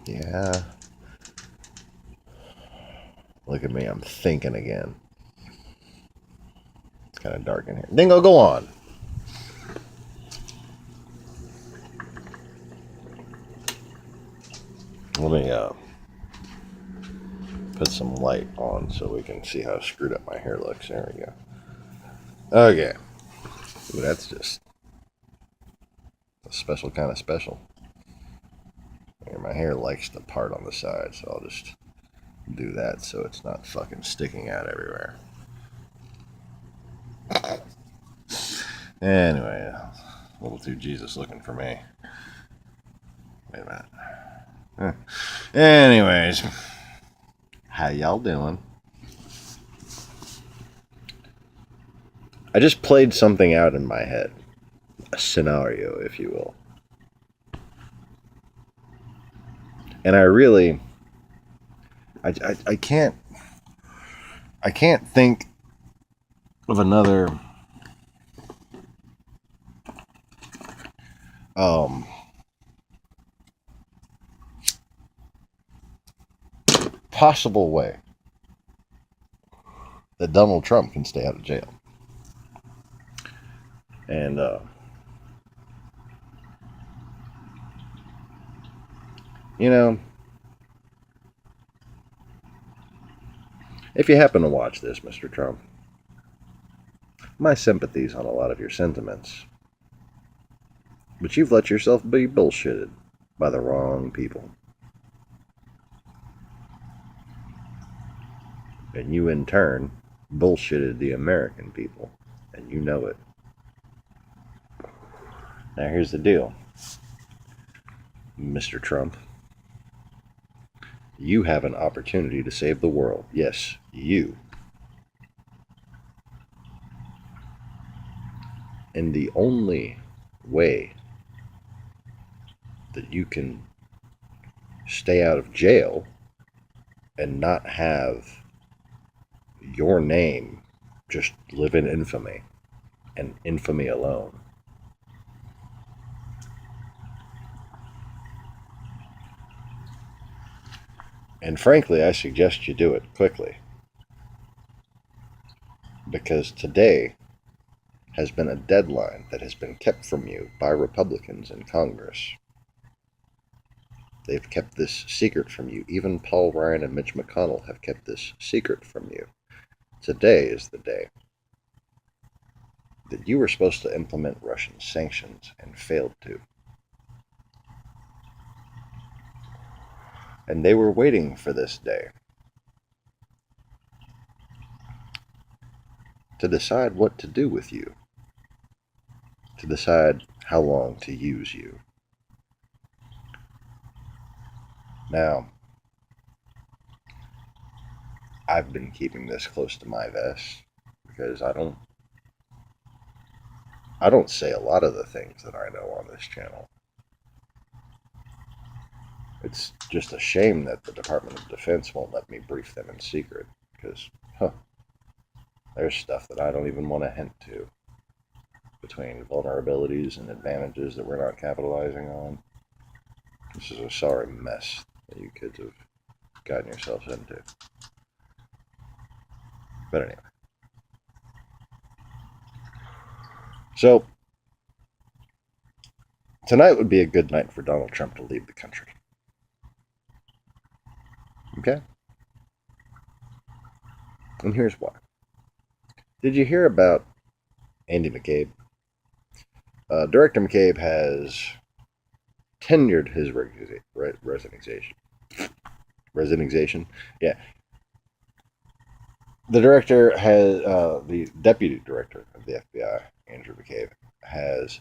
Yeah. Look at me, I'm thinking again. It's kind of dark in here. Dingo, go on. Let me put some light on so we can see how screwed up my hair looks. There we go. Okay. Ooh, that's just a special kind of special. My hair likes to part on the side, so I'll just do that so it's not fucking sticking out everywhere. Anyway, a little too Jesus looking for me. Wait a minute. Anyways, how y'all doing? I just played something out in my head. A scenario, if you will. And I can't think of another possible way that Donald Trump can stay out of jail. And you know, if you happen to watch this, Mr. Trump, my sympathies on a lot of your sentiments. But you've let yourself be bullshitted by the wrong people. And you, in turn, bullshitted the American people. And you know it. Now, here's the deal, Mr. Trump. You have an opportunity to save the world. Yes, you. And the only way that you can stay out of jail and not have your name just live in infamy and infamy alone and frankly, I suggest you do it quickly, because today has been a deadline that has been kept from you by Republicans in Congress. They've kept this secret from you. Even Paul Ryan and Mitch McConnell have kept this secret from you. Today is the day that you were supposed to implement Russian sanctions and failed to. And they were waiting for this day to decide what to do with you, to decide how long to use you. Now, I've been keeping this close to my vest because I don't say a lot of the things that I know on this channel. It's just a shame that the Department of Defense won't let me brief them in secret, because, there's stuff that I don't even want to hint to, between vulnerabilities and advantages that we're not capitalizing on. This is a sorry mess that you kids have gotten yourselves into. But anyway. So, tonight would be a good night for Donald Trump to leave the country. Okay? And here's why. Did you hear about Andy McCabe? Director McCabe has tendered his resignation. Resignation? Yeah. The director has, the deputy director of the FBI, Andrew McCabe, has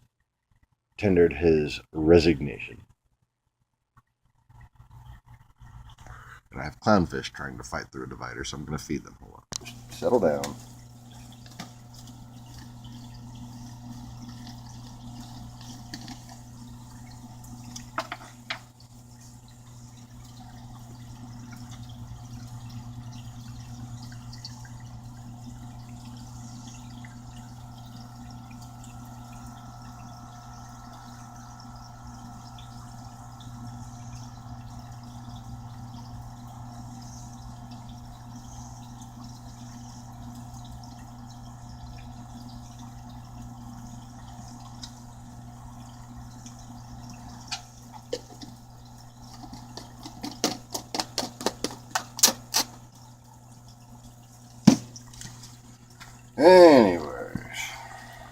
tendered his resignation. And I have clownfish trying to fight through a divider, so I'm going to feed them. Hold on. Just settle down.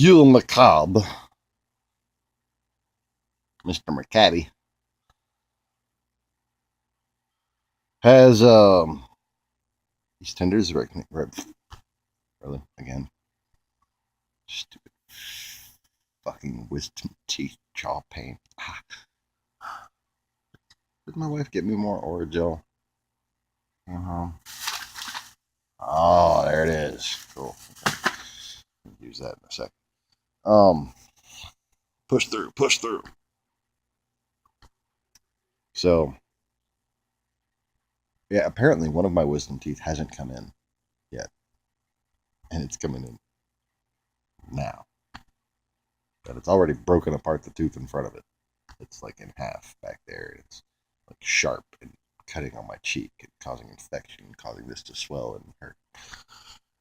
Yule Macabre, Mr. McCabby, has these tenders really again. Stupid fucking wisdom teeth jaw pain. Did my wife get me more Orajel? Uh-huh. Oh, there it is. Cool. Okay. Use that in a sec. Push through, push through. So, yeah, apparently one of my wisdom teeth hasn't come in yet, and it's coming in now. But it's already broken apart the tooth in front of it. It's like in half back there. It's like sharp and cutting on my cheek and causing infection, causing this to swell and hurt.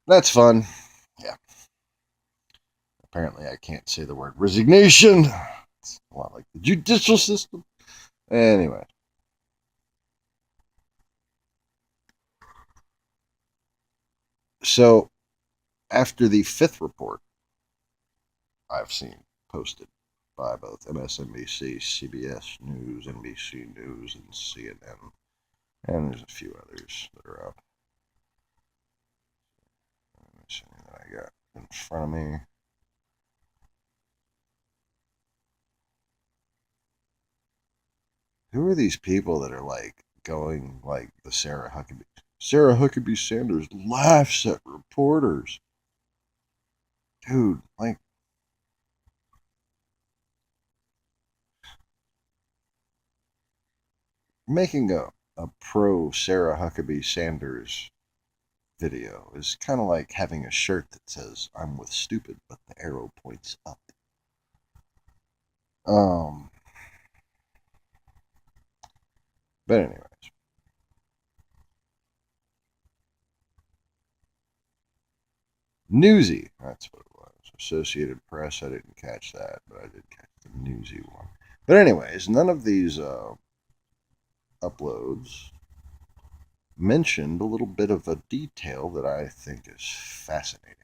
That's fun. Yeah. Apparently, I can't say the word resignation. It's a lot like the judicial system. Anyway. So, after the fifth report I've seen posted by both MSNBC, CBS News, NBC News, and CNN, and there's a few others that are up. Let me see that I got in front of me. Who are these people that are like going like the Sarah Huckabee? Sarah Huckabee Sanders laughs at reporters. Dude, like, making a pro Sarah Huckabee Sanders video is kind of like having a shirt that says I'm with stupid, but the arrow points up. Um, but anyways. Newsy, that's what it was. Associated Press, I didn't catch that, but I did catch the Newsy one. But anyways, none of these uploads mentioned a little bit of a detail that I think is fascinating.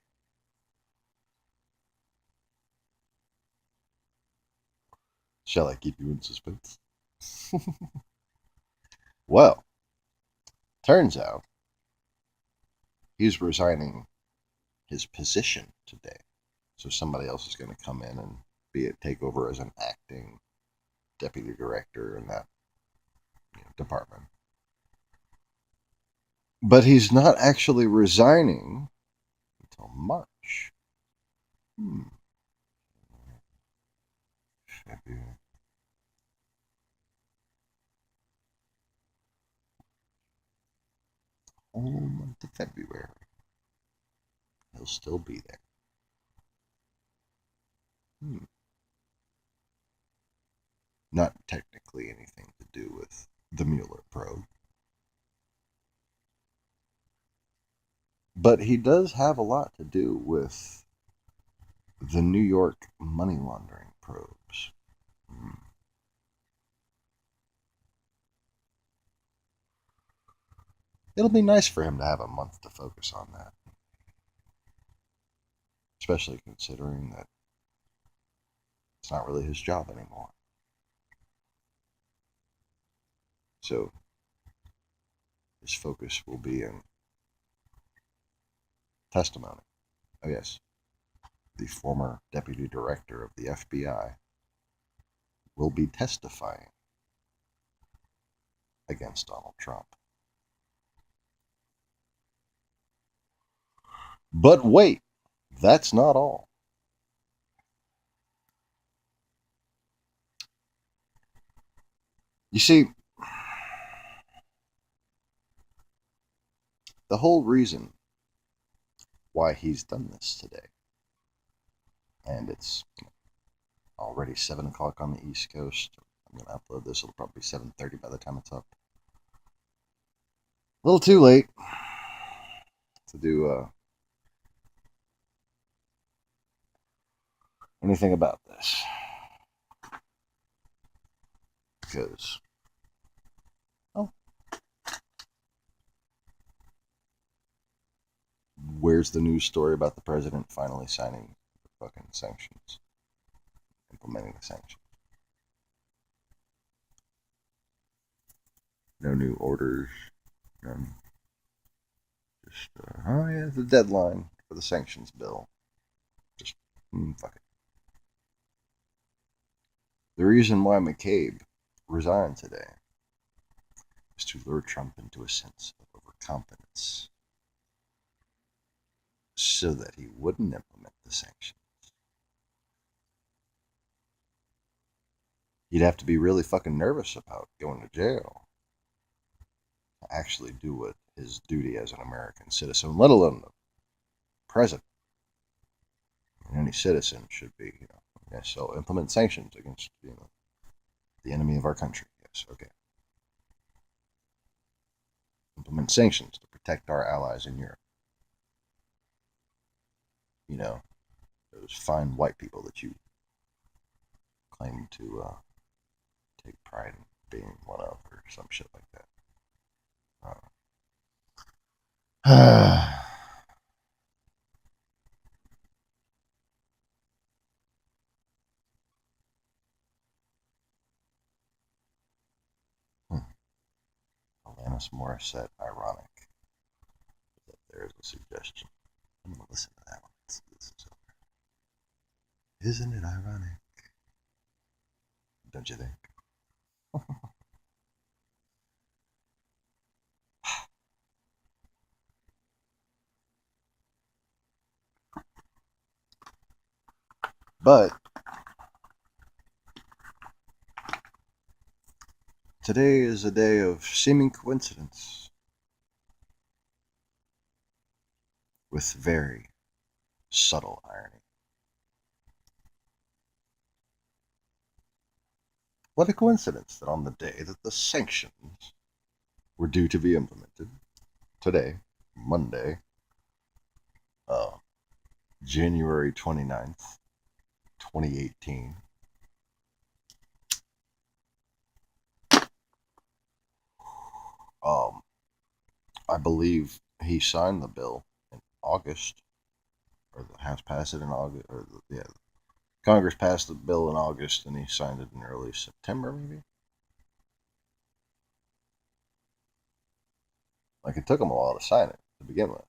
Shall I keep you in suspense? Well, turns out he's resigning his position today. So somebody else is going to come in and take over as an acting deputy director in that department. But he's not actually resigning until March. February. Whole month of February. He'll still be there. Not technically anything to do with the Mueller probe. But he does have a lot to do with the New York money laundering probes. It'll be nice for him to have a month to focus on that. Especially considering that it's not really his job anymore. So his focus will be in testimony. Oh, yes. The former deputy director of the FBI will be testifying against Donald Trump. But wait, that's not all. You see, the whole reason why he's done this today, and it's already 7 o'clock on the East Coast. I'm going to upload this. It'll probably be 7:30 by the time it's up. A little too late to do anything about this. Because, oh, where's the news story about the president finally signing fucking sanctions, implementing the sanctions. No new orders, none. Just, oh yeah, the deadline for the sanctions bill. Just, fuck it. The reason why McCabe resigned today is to lure Trump into a sense of overconfidence so that he wouldn't implement the sanctions. He'd have to be really fucking nervous about going to jail to actually do what his duty as an American citizen, let alone the president. And any citizen should be, yes, so implement sanctions against, the enemy of our country. Yes, okay. Implement sanctions to protect our allies in Europe. Those fine white people that you claim to take pride in being one of, or some shit like that. Alanis Morissette, ironic. There's a suggestion. I'm gonna listen to that one. This is over. Isn't it ironic? Don't you think? But today is a day of seeming coincidence with very subtle irony. What a coincidence that on the day that the sanctions were due to be implemented, today, Monday, uh, January 29th, 2018, I believe he signed the bill in August, or the House passed it in August, or Congress passed the bill in August, and he signed it in early September, maybe. Like, it took him a while to sign it to begin with.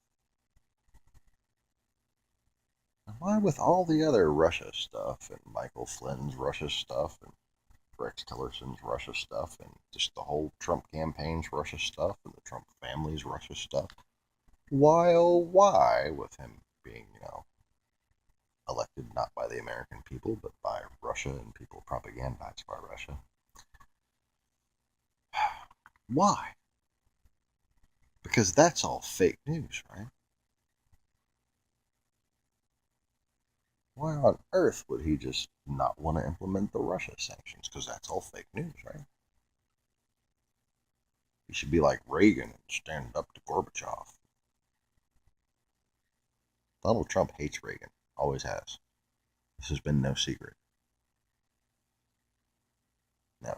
Why, with all the other Russia stuff and Michael Flynn's Russia stuff and Rex Tillerson's Russia stuff and just the whole Trump campaign's Russia stuff and the Trump family's Russia stuff, why, oh why, with him being, elected not by the American people but by Russia and people propagandized by Russia, why? Because that's all fake news, right? Why on earth would he just not want to implement the Russia sanctions? Because that's all fake news, right? He should be like Reagan and stand up to Gorbachev. Donald Trump hates Reagan, always has. This has been no secret. Now,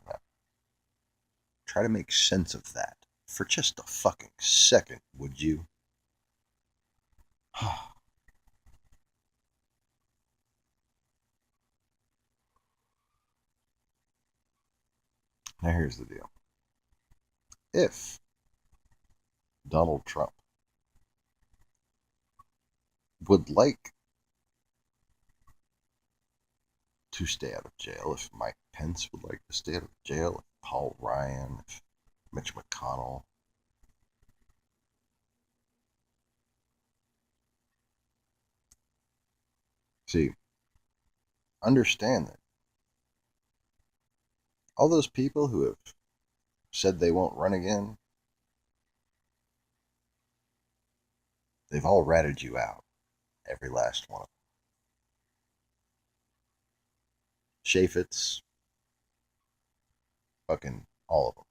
try to make sense of that for just a fucking second, would you? Now, here's the deal. If Donald Trump would like to stay out of jail, if Mike Pence would like to stay out of jail, if Paul Ryan, if Mitch McConnell, see, understand that all those people who have said they won't run again, they've all ratted you out. Every last one of them. Chaffetz, fucking all of them.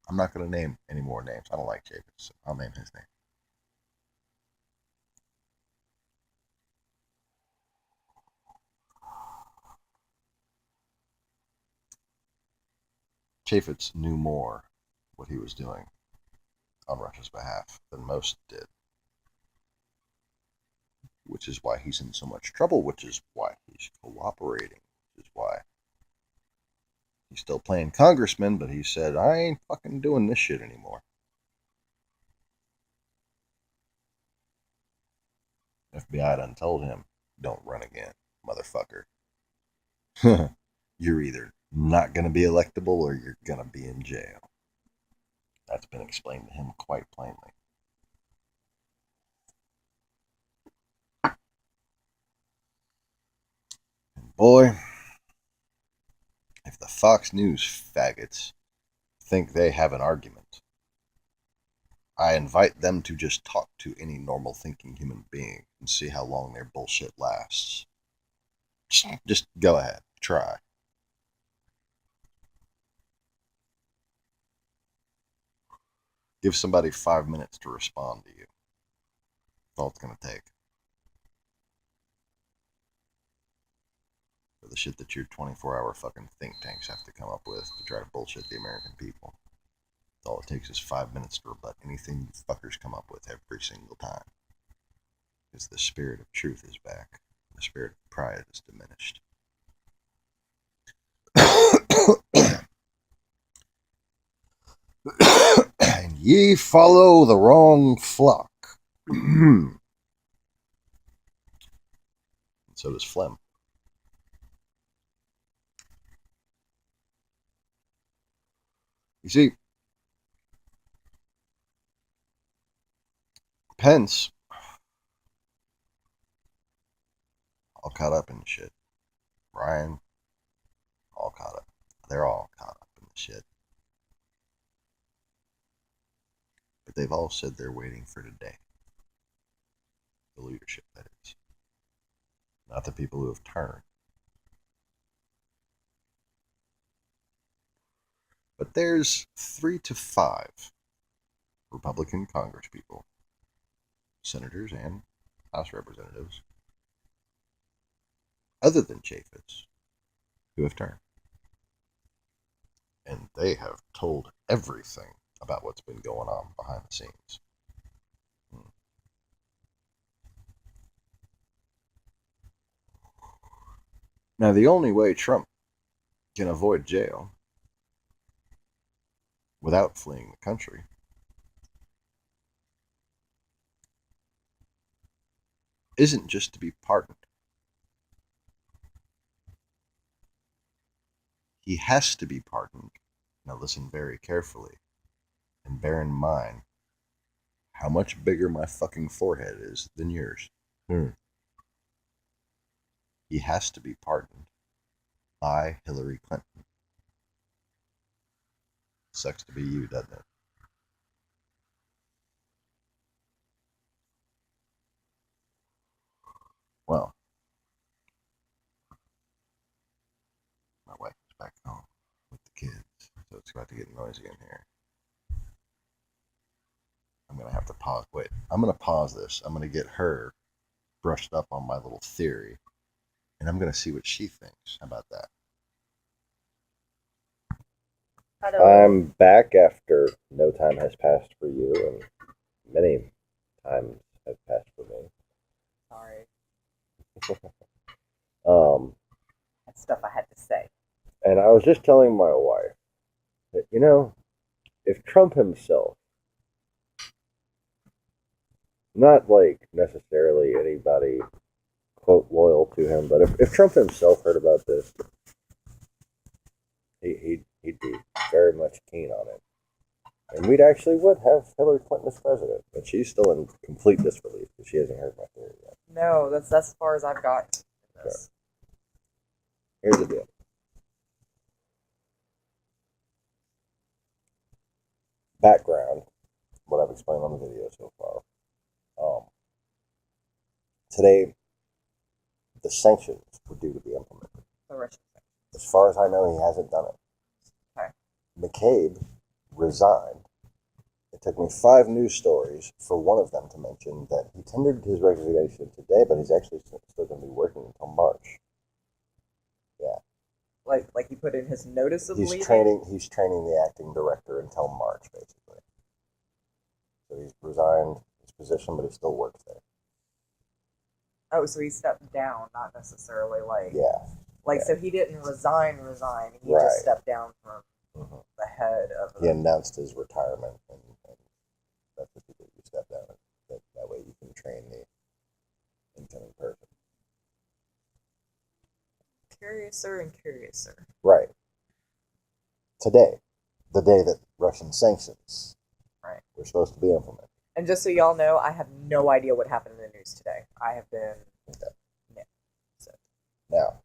I'm not going to name any more names. I don't like Chaffetz, so I'll name his name. Chaffetz knew more what he was doing on Russia's behalf than most did. which is why he's in so much trouble, which is why he's cooperating, which is why he's still playing congressman, but he said, I ain't fucking doing this shit anymore. FBI done told him, don't run again, motherfucker. You're either not going to be electable or you're going to be in jail. That's been explained to him quite plainly. And boy, if the Fox News faggots think they have an argument, I invite them to just talk to any normal thinking human being and see how long their bullshit lasts. Just go ahead, try. Give somebody 5 minutes to respond to you. That's all it's going to take. For the shit that your 24-hour fucking think tanks have to come up with to try to bullshit the American people. All it takes is 5 minutes to rebut anything you fuckers come up with every single time. Because the spirit of truth is back. The spirit of pride is diminished. And ye follow the wrong flock. And so does phlegm. You see, Pence, all caught up in the shit. Ryan, all caught up. They're all caught up in the shit. But they've all said they're waiting for today. The leadership, that is. Not the people who have turned. But there's 3 to 5 Republican congresspeople, senators, and House representatives, other than Chaffetz, who have turned. And they have told everything about what's been going on behind the scenes. Now, the only way Trump can avoid jail without fleeing the country isn't just to be pardoned. He has to be pardoned. Now listen very carefully and bear in mind how much bigger my fucking forehead is than yours. He has to be pardoned by Hillary Clinton. Sucks to be you, doesn't it? Well, my wife is back home with the kids, so it's about to get noisy in here. I'm going to have to pause. Wait, I'm going to pause this. I'm going to get her brushed up on my little theory, and I'm going to see what she thinks. How about that? I'm back after no time has passed for you, and many times have passed for me. Sorry. That's stuff I had to say. And I was just telling my wife that, you know, if Trump himself, not like necessarily anybody, quote, loyal to him, but if Trump himself heard about this, he'd be very much keen on it. And we actually would have Hillary Clinton as president. But she's still in complete disbelief because she hasn't heard my theory yet. No, that's as far as I've got. This. Here's the deal. Background, what I've explained on the video so far. Today, the sanctions were due to be implemented. The Russian sanctions. As far as I know, he hasn't done it. Okay. McCabe resigned. It took me 5 news stories for one of them to mention that he tendered his resignation today, but he's actually still going to be working until March. Yeah. Like he put in his notice of leaving? He's training the acting director until March, basically. So he's resigned his position, but he still works there. Oh, so he stepped down, not necessarily Yeah. Yeah. so he didn't resign. He Right. just stepped down from Mm-hmm. the head of He announced his retirement, and that's what you do. You step down, and that way you can train the incoming person. Curiouser. Right. Today, the day that Russian sanctions were supposed to be implemented. And just so y'all know, I have no idea what happened in the news today. I have been... Okay. Yeah. So. Now,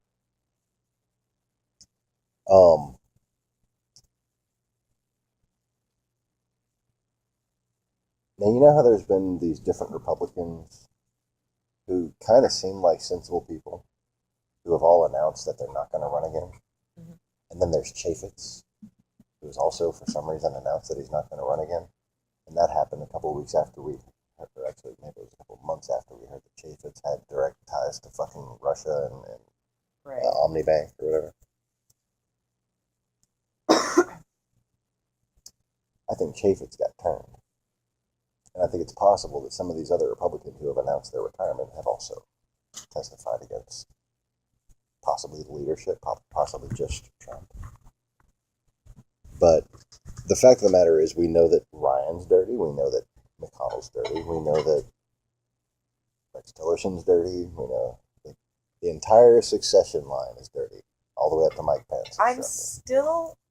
you know how there's been these different Republicans who kind of seem like sensible people who have all announced that they're not going to run again? Mm-hmm. And then there's Chaffetz, who's also, for some reason, announced that he's not going to run again. And that happened a couple of weeks after we, or actually maybe it was a couple of months after we heard that Chaffetz had direct ties to fucking Russia and Omnibank or whatever. I think Chaffetz got turned. And I think it's possible that some of these other Republicans who have announced their retirement have also testified against possibly the leadership, possibly just Trump. But the fact of the matter is, we know that Ryan's dirty. We know that McConnell's dirty. We know that Rex Tillerson's dirty. We know that the entire succession line is dirty, all the way up to Mike Pence.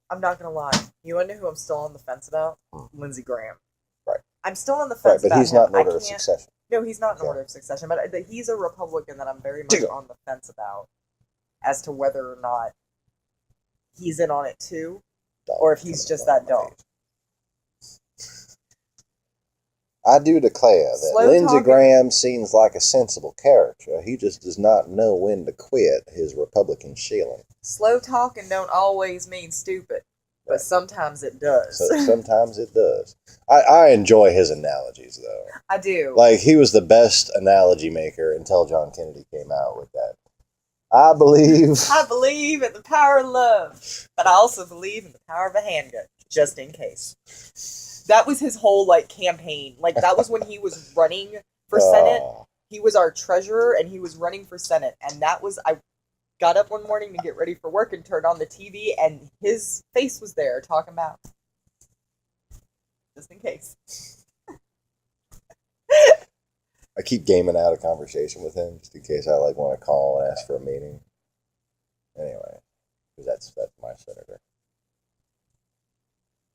I'm not going to lie. You want to know who I'm still on the fence about? Lindsey Graham. Right. I'm still on the fence about him. Right, but he's not in order of succession. No, he's not in order of succession, but he's a Republican that I'm very much on the fence about as to whether or not he's in on it too, or if he's just that dumb. I do declare that Lindsey Graham seems like a sensible character. He just does not know when to quit his Republican shilling. Slow talking don't always mean stupid, but sometimes it does. So sometimes it does. I enjoy his analogies, though. I do. Like, he was the best analogy maker until John Kennedy came out with that. I believe in the power of love, but I also believe in the power of a handgun, just in case. That was his whole, campaign. That was when he was running for Senate. He was our treasurer, and he was running for Senate. And that was... I got up one morning to get ready for work and turned on the TV, and his face was there talking about... Just in case. I keep gaming out a conversation with him, just in case I, want to call and ask for a meeting. Anyway, because that's my senator.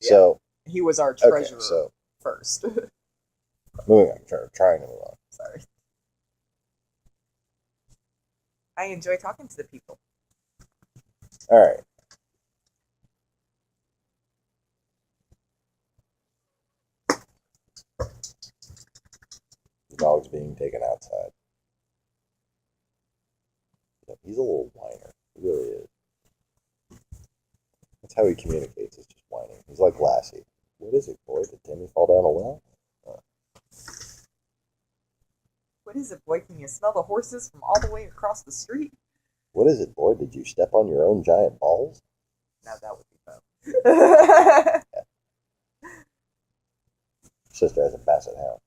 Yeah. So... He was our treasurer first. Moving on. Trying to move on. Sorry. I enjoy talking to the people. All right. The dog's being taken outside. He's a little whiner. He really is. That's how he communicates. It's just whining. He's like Lassie. What is it, boy? Did Timmy fall down a well? What is it, boy? Can you smell the horses from all the way across the street? What is it, boy? Did you step on your own giant balls? Now that would be fun. Yeah. Sister has a basset hound.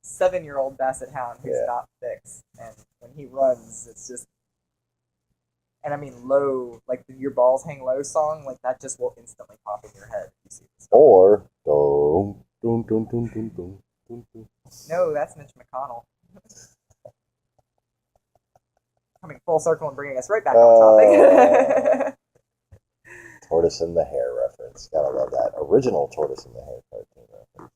7-year-old basset hound who's not fixed. And when he runs, it's just... And I mean low, your balls hang low song, that just will instantly pop in your head. You see this or dum, dum, dum, dum, dum, dum, dum, dum. No, that's Mitch McConnell. Coming full circle and bringing us right back on topic. Tortoise in the Hare reference. Gotta love that. Original Tortoise in the Hare cartoon reference.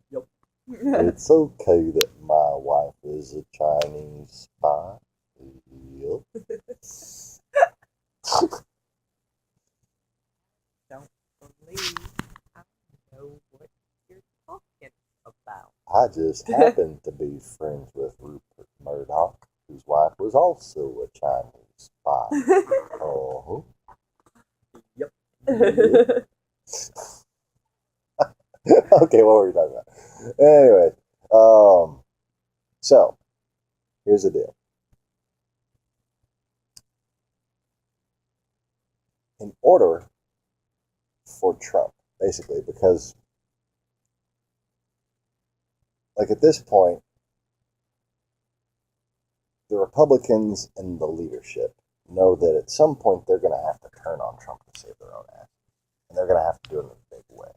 Yep. It's okay that my wife is a Chinese spy. Yep. Don't believe I know what you're talking about. I just happened to be friends with Rupert Murdoch, whose wife was also a Chinese spy. Uh-huh. Yep. Yep. Okay, what were we talking about? Anyway, so here's the deal. In order for Trump, basically, because like at this point, the Republicans and the leadership know that at some point they're going to have to turn on Trump to save their own ass, and they're going to have to do it in a big way.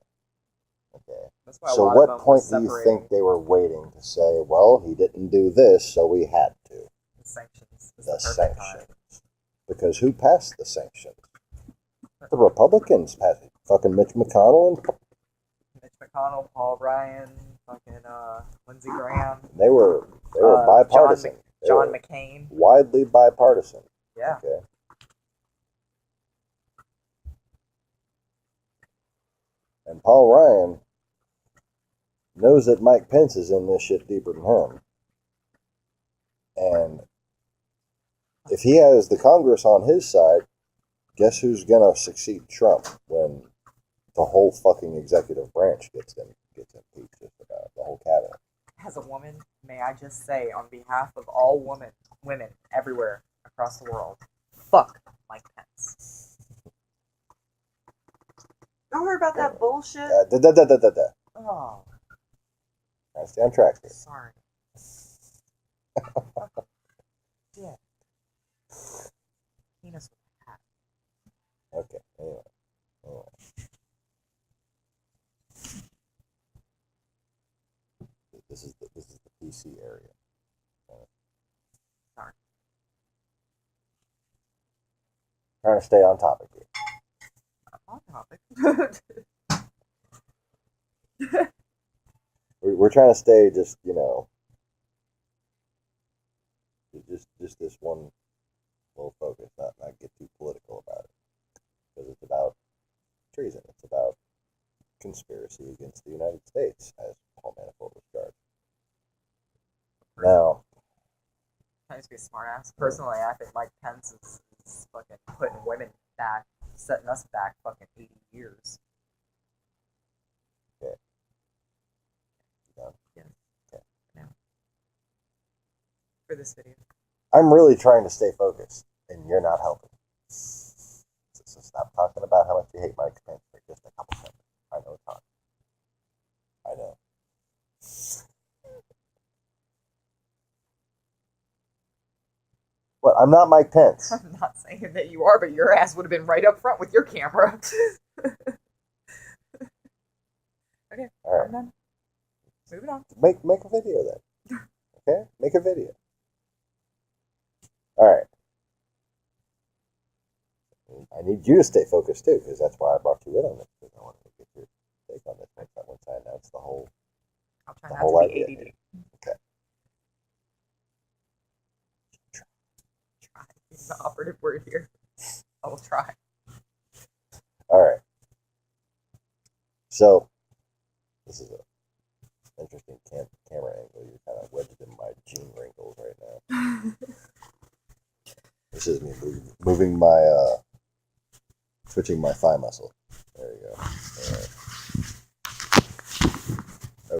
Okay. That's why So, what point do you think they were waiting to say, "Well, he didn't do this, so we had to"? The sanctions. The sanctions. Because who passed the sanctions? The Republicans passed it. Fucking Mitch McConnell and Paul Ryan, fucking Lindsey Graham. They were bipartisan. John McCain. Widely bipartisan. Yeah. Okay. And Paul Ryan knows that Mike Pence is in this shit deeper than him. And if he has the Congress on his side, guess who's gonna succeed Trump when the whole fucking executive branch gets impeached? Just about the whole cabinet. As a woman, may I just say, on behalf of all women everywhere across the world, fuck Mike Pence. Don't hear about that bullshit. Oh. Trying to stay on track here. Sorry. Yeah. Penis with a hat. Okay. Anyway. This is the PC area. Sorry. Trying to stay on topic here. On topic. We're trying to stay just just this one little focus, not get too political about it, because it's about treason. It's about conspiracy against the United States, as Paul Manafort was charged. Now, trying to be a smartass. Personally, I think Mike Pence is fucking putting women back, setting us back fucking 80 years. Okay. Done? Yes. Okay. Now. For this video. I'm really trying to stay focused, and you're not helping. So stop talking about how much you hate Mike Pence for just a couple seconds. I know it's hard. I know. But I'm not Mike Pence. I'm not saying that you are, but your ass would have been right up front with your camera. Okay, all right. I'm done. Moving on. Make a video then. Okay? Make a video. Alright. I need you to stay focused too, because that's why I brought you in on this, because I wanted to get your take on this once I announce the whole I'll try the not whole to be idea. ADD. Okay. Try. It's the operative word here. I will try. Alright. So, this is an interesting camera angle. You're kind of wedged in my jean wrinkles right now. This is me moving my, twitching my thigh muscle.